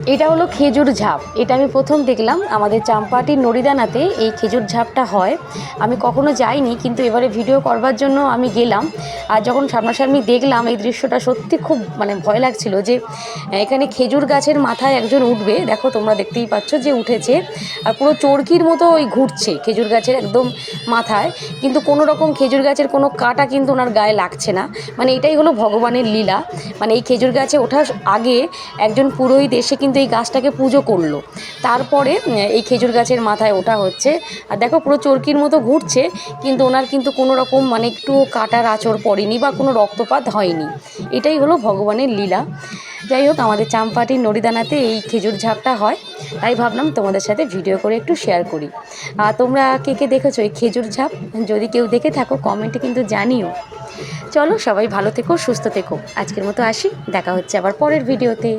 এটা হলো খেজুর ঝাপ। এটা আমি প্রথম দেখলাম আমাদের চাম্পাহাটির নড়িদানাতে এই খেজুর ঝাপটা হয়। আমি কখনো যাইনি, কিন্তু এবারে ভিডিও করবার জন্য আমি গেলাম। আর যখন সামনাসামনি দেখলাম এই দৃশ্যটা, সত্যি খুব ভয় লাগছিল যে এখানে খেজুর গাছের মাথায় একজন উঠবে। দেখো তোমরা দেখতেই পাচ্ছ যে উঠেছে, আর পুরো চরকির মতো ওই ঘুরছে খেজুর গাছের একদম মাথায়, কিন্তু কোনো রকম খেজুর গাছের কোনো কাঁটা কিন্তু ওনার গায়ে লাগছে না। এটাই হলো ভগবানের লীলা। এই খেজুর গাছে ওঠার আগে একজন পুরোহিত এসে কিন্তু এই গাছটাকে পুজো করলো, তারপরে এই খেজুর গাছের মাথায় ওঠা হচ্ছে। আর দেখো পুরো চরকির মতো ঘুরছে, কিন্তু ওনার কিন্তু কোনো রকম একটু কাটার আঁচড় পড়েনি বা কোনো রক্তপাত হয়নি। এটাই হলো ভগবানের লীলা। যাই হোক, আমাদের চাম্পাহাটির নড়িদানাতে এই খেজুর ঝাপটা হয়, তাই ভাবলাম তোমাদের সাথে ভিডিও করে একটু শেয়ার করি। আর তোমরা কে কে দেখেছো এই খেজুর ঝাপ? যদি কেউ দেখে থাকো কমেন্টে কিন্তু জানিও। চলো, সবাই ভালো থেকো, সুস্থ থেকো। আজকের মতো আসি, দেখা হচ্ছে আবার পরের ভিডিওতে।